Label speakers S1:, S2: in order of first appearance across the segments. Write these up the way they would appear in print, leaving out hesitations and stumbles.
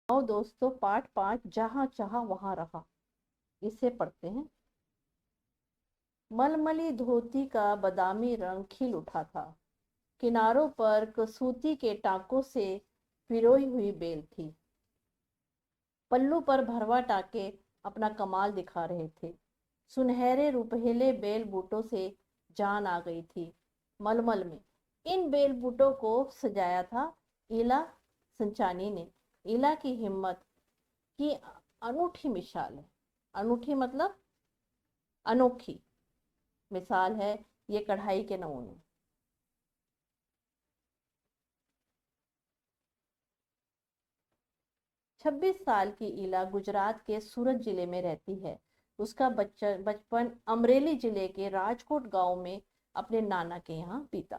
S1: आओ दोस्तों, पाठ 5 जहाँ चाहा वहां रहा। इसे पढ़ते हैं। मलमली धोती का बादामी रंग खिल उठा था। किनारों पर कसूती के टाकों से पिरोई हुई बेल थी। पल्लू पर भरवा टाके अपना कमाल दिखा रहे थे। सुनहरे रुपहेले बेल बूटों से जान आ गई थी मलमल में। इन बेल बूटों को सजाया था इला संचानी ने। इला की हिम्मत की अनूठी मिसाल है। अनूठी मतलब अनोखी मिसाल है ये कढ़ाई के नमूने। 26 साल की इला गुजरात के सूरत जिले में रहती है। उसका बचपन अमरेली जिले के राजकोट गांव में अपने नाना के यहाँ बीता।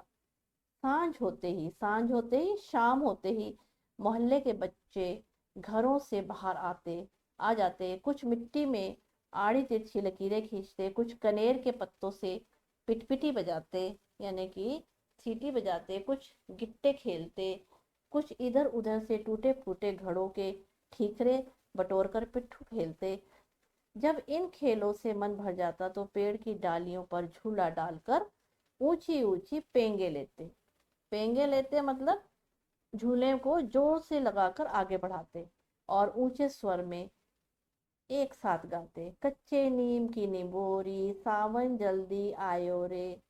S1: सांझ होते ही शाम होते ही मोहल्ले के बच्चे घरों से बाहर आ जाते। कुछ मिट्टी में आड़ी तिरछी लकीरें खींचते, कुछ कनेर के पत्तों से पिटपिटी बजाते, यानी कि सीटी बजाते, कुछ गिट्टे खेलते, कुछ इधर उधर से टूटे फूटे घड़ों के ठीकरे बटोर कर पिट्ठू खेलते। जब इन खेलों से मन भर जाता तो पेड़ की डालियों पर झूला डालकर ऊंची ऊंची पेंगे लेते मतलब झूले को जोर से लगाकर आगे बढ़ाते और ऊंचे स्वर में एक साथ गाते, कच्चे नीम की निबोरी सावन जल्दी आयो रे।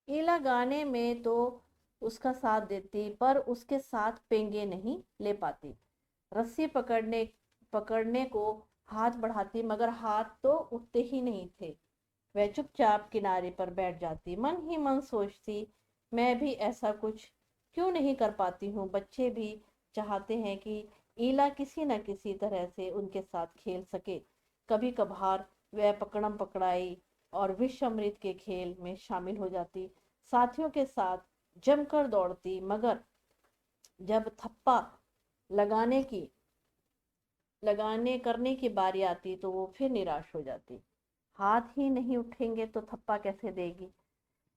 S1: ईला गाने में तो उसका साथ देती, पर उसके साथ पेंगे नहीं ले पाती। रस्सी पकड़ने को हाथ बढ़ाती, मगर हाथ तो उठते ही नहीं थे। वह चुपचाप किनारे पर बैठ जाती, मन ही मन सोचती, मैं भी ऐसा कुछ क्यों नहीं कर पाती हूँ। बच्चे भी चाहते हैं कि ईला किसी न किसी तरह से उनके साथ खेल सके। कभी कभार वह पकड़म पकड़ाई और विष अमृत के खेल में शामिल हो जाती, साथियों के साथ जमकर दौड़ती, मगर जब थप्पा लगाने की लगाने करने की बारी आती तो वो फिर निराश हो जाती। हाथ ही नहीं उठेंगे तो थप्पा कैसे देगी।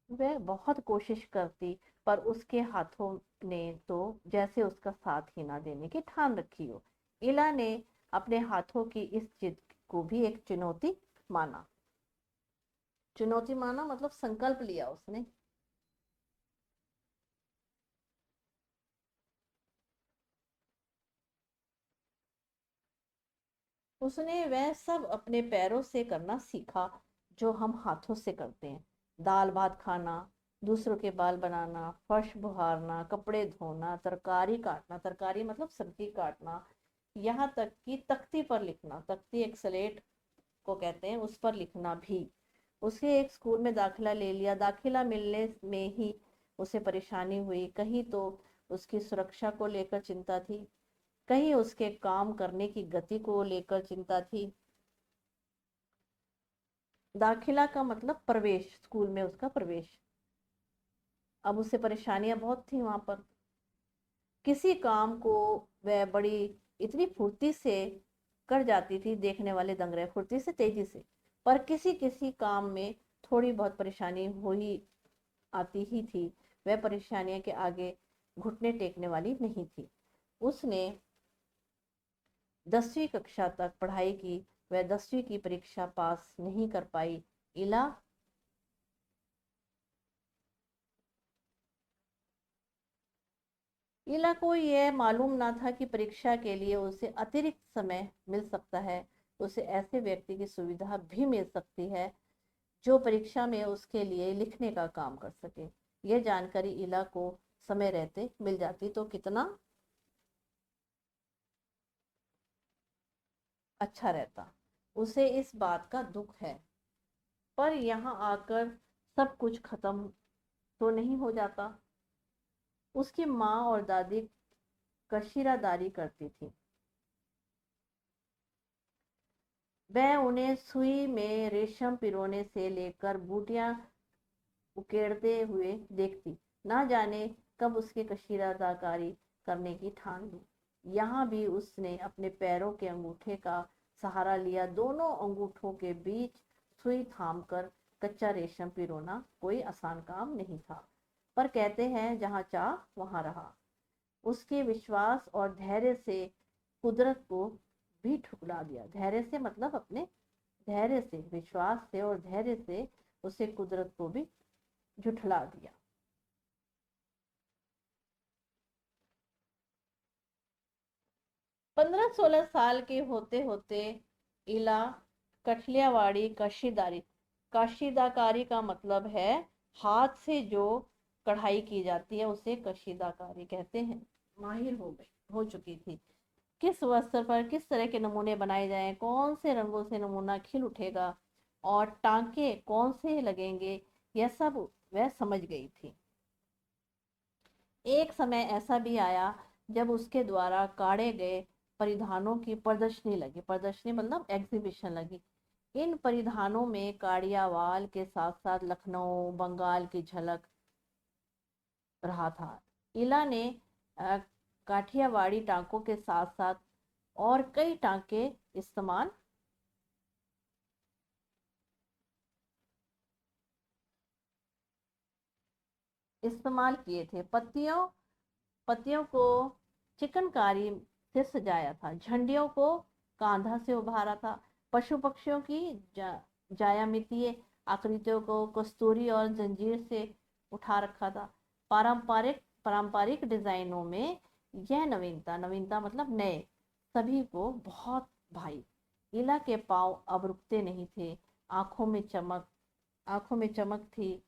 S1: वह बहुत कोशिश करती, पर उसके हाथों ने तो जैसे उसका साथ ही ना देने की ठान रखी हो। इला ने अपने हाथों की इस जिद को भी एक चुनौती माना मतलब संकल्प लिया उसने। उसने वह सब अपने पैरों से करना सीखा जो हम हाथों से करते हैं। दाल भात खाना, दूसरों के बाल बनाना, फर्श बुहारना, कपड़े धोना, तरकारी काटना, तरकारी मतलब सब्जी काटना, यहाँ तक कि तख्ती पर लिखना, तख्ती एक स्लेट को कहते हैं, उस पर लिखना भी। उसे एक स्कूल में दाखिला ले लिया। दाखिला मिलने में ही उसे परेशानी हुई। कहीं तो उसकी सुरक्षा को लेकर चिंता थी, कहीं उसके काम करने की गति को लेकर चिंता थी। दाखिला का मतलब प्रवेश, स्कूल में उसका प्रवेश। अब उसे परेशानियां बहुत थी वहां पर। किसी काम को वह बड़ी इतनी फुर्ती से कर जाती थी, देखने वाले दंग रहे, फुर्ती से तेजी से। पर किसी किसी काम में थोड़ी बहुत परेशानी हो ही आती ही थी। वह परेशानियों के आगे घुटने टेकने वाली नहीं थी। उसने 10वीं कक्षा तक पढ़ाई की। वह 10वीं की परीक्षा पास नहीं कर पाई। इला इला को यह मालूम ना था कि परीक्षा के लिए उसे अतिरिक्त समय मिल सकता है। उसे ऐसे व्यक्ति की सुविधा भी मिल सकती है जो परीक्षा में उसके लिए लिखने का काम कर सके। यह जानकारी इला को समय रहते मिल जाती तो कितना अच्छा रहता। उसे इस बात का दुख है, पर यहाँ आकर सब कुछ खत्म तो नहीं हो जाता। उसकी माँ और दादी कशीरादारी करती थी। वह उन्हें सुई में रेशम पिरोने से लेकर बूटियां उकेड़ते हुए देखती। ना जाने कब उसके कशीदाकारी करने की ठान ली। यहाँ भी उसने अपने पैरों के अंगूठे का सहारा लिया। दोनों अंगूठों के बीच सुई थाम कर कच्चा रेशम पिरोना कोई आसान काम नहीं था। पर कहते हैं जहाँ चाह वहाँ रहा। उसके विश्वास और धैर्य से कुदरत को भी ठुकरा दिया। धैर्य से मतलब अपने धैर्य से, विश्वास से और धैर्य से उसे कुदरत को भी झुठला दिया। 15-16 साल के होते होते इला कठलियावाड़ी कशीदाकारी का मतलब है हाथ से जो कढ़ाई की जाती है उसे कशीदाकारी कहते हैं, माहिर हो चुकी थी। किस वस्त्र पर किस तरह के नमूने बनाए जाएं, कौन से रंगों से नमूना खिल उठेगा और टांके कौन से लगेंगे, यह सब वह समझ गई थी। एक समय ऐसा भी आया जब उसके द्वारा काढ़े गए परिधानों की प्रदर्शनी लगी। प्रदर्शनी मतलब एग्जीबिशन लगी। इन परिधानों में काड़ियावाल के साथ साथ लखनऊ बंगाल की झलक रहा था। इला ने काठियावाड़ी टांकों के साथ साथ और कई टांके इस्तेमाल किए थे। पत्तियों पत्तियों को चिकनकारी से सजाया था, झंडियों को कांधा से उभारा था, पशु पक्षियों की जायामितीय आकृतियों को कस्तूरी और जंजीर से उठा रखा था। पारंपरिक डिजाइनों में यह नवीनता मतलब नए सभी को बहुत भाई। इला के पांव अब रुकते नहीं थे। आंखों में चमक आंखों में चमक थी,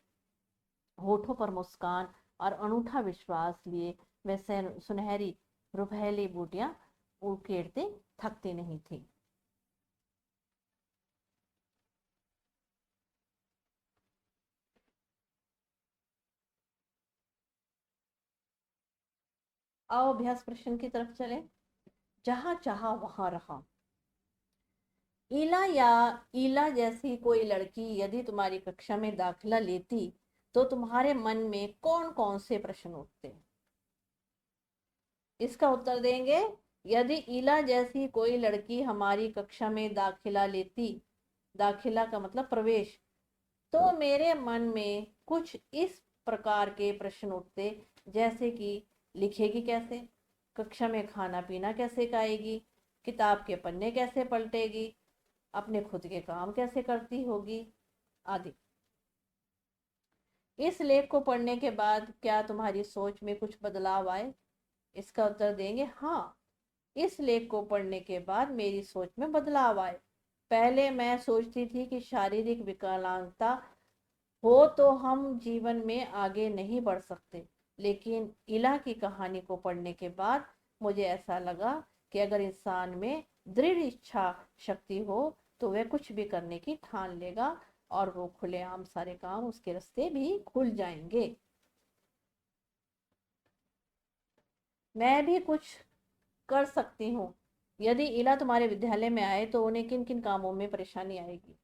S1: होठों पर मुस्कान और अनूठा विश्वास लिए वे सुनहरी रुपहली बूटियां उकेरते थकती नहीं थी। आओ अभ्यास प्रश्न की तरफ चले। जहां चाहा वहां रहा। ईला जैसी कोई लड़की यदि तुम्हारी कक्षा में दाखिला लेती तो तुम्हारे मन में कौन कौन से प्रश्न उठते? इसका उत्तर देंगे, यदि ईला जैसी कोई लड़की हमारी कक्षा में दाखिला लेती, दाखिला का मतलब प्रवेश, तो मेरे मन में कुछ इस प्रकार के प्रश्न उठते, जैसे कि लिखेगी कैसे, कक्षा में खाना पीना कैसे खाएगी, किताब के पन्ने कैसे पलटेगी, अपने खुद के काम कैसे करती होगी आदि। इस लेख को पढ़ने के बाद क्या तुम्हारी सोच में कुछ बदलाव आए? इसका उत्तर देंगे हाँ, इस लेख को पढ़ने के बाद मेरी सोच में बदलाव आए। पहले मैं सोचती थी कि शारीरिक विकलांगता हो तो हम जीवन में आगे नहीं बढ़ सकते, लेकिन इला की कहानी को पढ़ने के बाद मुझे ऐसा लगा कि अगर इंसान में दृढ़ इच्छा शक्ति हो तो वह कुछ भी करने की ठान लेगा और वो खुलेआम सारे काम उसके रास्ते भी खुल जाएंगे। मैं भी कुछ कर सकती हूँ। यदि इला तुम्हारे विद्यालय में आए तो उन्हें किन किन कामों में परेशानी आएगी?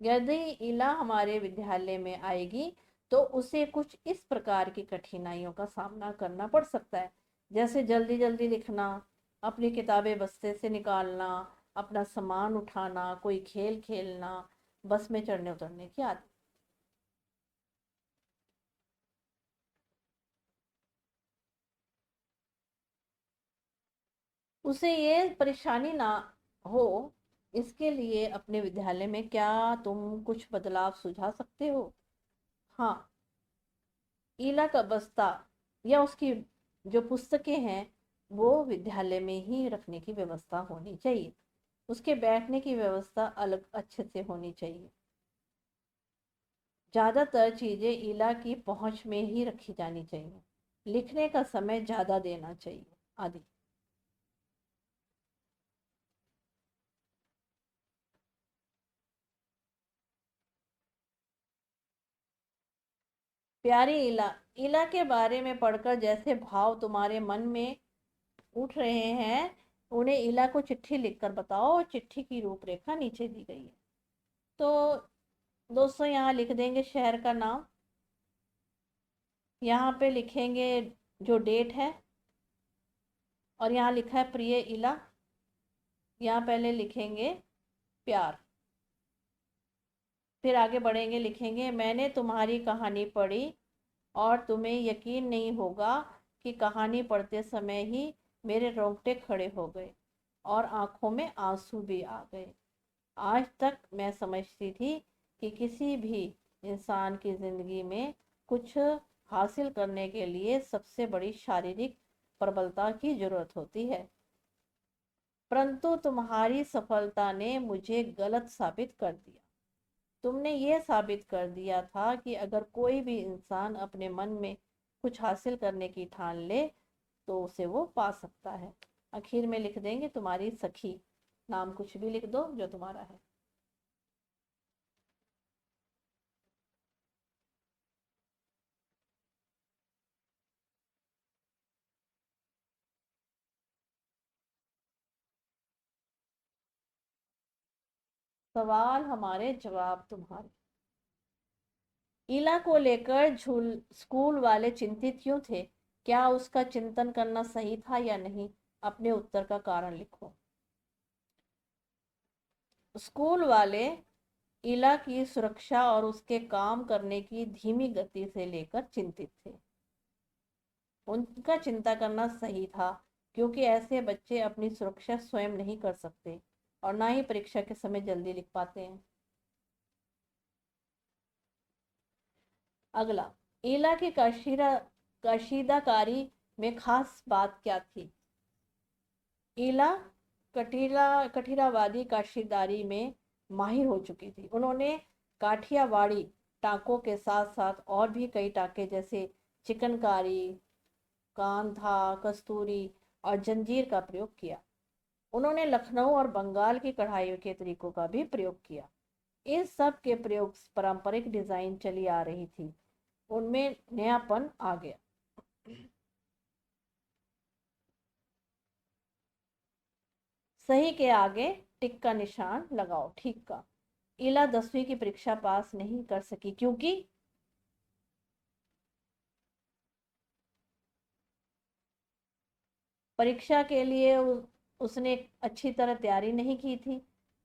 S1: यदि इला हमारे विद्यालय में आएगी तो उसे कुछ इस प्रकार की कठिनाइयों का सामना करना पड़ सकता है, जैसे जल्दी जल्दी लिखना, अपनी किताबें बस्ते से निकालना, अपना सामान उठाना, कोई खेल खेलना, बस में चढ़ने उतरने की आदत। उसे ये परेशानी ना हो, इसके लिए अपने विद्यालय में क्या तुम कुछ बदलाव सुझा सकते हो? हाँ, ईला का बस्ता या उसकी जो पुस्तकें हैं वो विद्यालय में ही रखने की व्यवस्था होनी चाहिए। उसके बैठने की व्यवस्था अलग अच्छे से होनी चाहिए। ज़्यादातर चीज़ें ईला की पहुंच में ही रखी जानी चाहिए। लिखने का समय ज़्यादा देना चाहिए आदि। प्यारी इला, इला के बारे में पढ़कर जैसे भाव तुम्हारे मन में उठ रहे हैं उन्हें इला को चिट्ठी लिखकर बताओ। चिट्ठी की रूपरेखा नीचे दी गई है। तो दोस्तों यहाँ लिख देंगे शहर का नाम, यहाँ पे लिखेंगे जो डेट है, और यहाँ लिखा है प्रिय इला। यहाँ पहले लिखेंगे प्यार, फिर आगे बढ़ेंगे लिखेंगे मैंने तुम्हारी कहानी पढ़ी और तुम्हें यकीन नहीं होगा कि कहानी पढ़ते समय ही मेरे रोंगटे खड़े हो गए और आंखों में आंसू भी आ गए। आज तक मैं समझती थी कि किसी भी इंसान की ज़िंदगी में कुछ हासिल करने के लिए सबसे बड़ी शारीरिक प्रबलता की ज़रूरत होती है, परंतु तुम्हारी सफलता ने मुझे गलत साबित कर दिया। तुमने ये साबित कर दिया था कि अगर कोई भी इंसान अपने मन में कुछ हासिल करने की ठान ले तो उसे वो पा सकता है। आखिर में लिख देंगे तुम्हारी सखी, नाम कुछ भी लिख दो जो तुम्हारा है। सवाल हमारे, जवाब तुम्हारे। इला को लेकर झूल स्कूल वाले चिंतित क्यों थे? क्या उसका चिंतन करना सही था या नहीं? अपने उत्तर का कारण लिखो। स्कूल वाले इला की सुरक्षा और उसके काम करने की धीमी गति से लेकर चिंतित थे। उनका चिंता करना सही था, क्योंकि ऐसे बच्चे अपनी सुरक्षा स्वयं नहीं कर सकते और ना ही परीक्षा के समय जल्दी लिख पाते हैं। अगला, इला की कशीदाकारी में खास बात क्या थी? इला कठिरावादी कशीदारी में माहिर हो चुकी थी। उन्होंने काठियावाड़ी टाकों के साथ साथ और भी कई टाके जैसे चिकनकारी, कांधा, कस्तूरी और जंजीर का प्रयोग किया। उन्होंने लखनऊ और बंगाल की कढ़ाई के तरीकों का भी प्रयोग किया। इस सब के प्रयोग पारंपरिक डिजाइन चली आ रही थी, उनमें नयापन आ गया। सही के आगे टिक का निशान लगाओ। ठीक का। इला 10वीं की परीक्षा पास नहीं कर सकी क्योंकि परीक्षा के लिए उसने अच्छी तरह तैयारी नहीं की थी।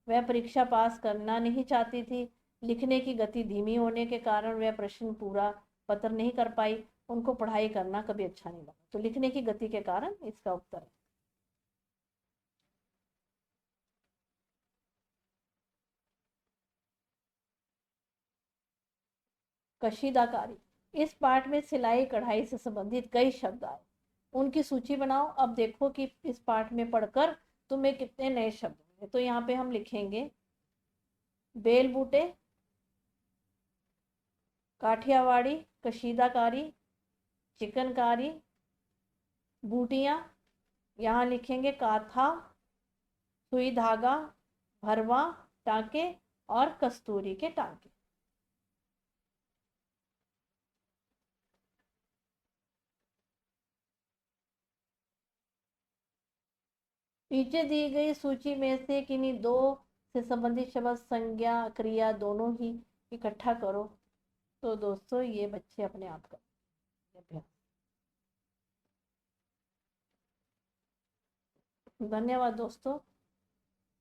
S1: वह परीक्षा पास करना नहीं चाहती थी। लिखने की गति धीमी होने के कारण वह प्रश्न पूरा पत्र नहीं कर पाई। उनको पढ़ाई करना कभी अच्छा नहीं लगा, तो लिखने की गति के कारण इसका उत्तर है। कशीदाकारी। इस पाठ में सिलाई कढ़ाई से संबंधित कई शब्द आए, उनकी सूची बनाओ। अब देखो कि इस पाठ में पढ़कर तुम्हें कितने नए शब्द मिले। तो यहाँ पे हम लिखेंगे बेल बूटे, काठियावाड़ी, कशीदाकारी, चिकनकारी, बूटियाँ, यहाँ लिखेंगे काथा, सुई धागा, भरवा, टाँके और कस्तूरी के टाँके। नीचे दी गई सूची में से किन्हीं दो से संबंधित शब्द, संज्ञा, क्रिया दोनों ही इकट्ठा करो। तो दोस्तों ये बच्चे अपने आप का अभ्यास। धन्यवाद दोस्तों।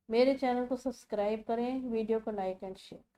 S1: मेरे चैनल को सब्सक्राइब करें, वीडियो को लाइक एंड शेयर।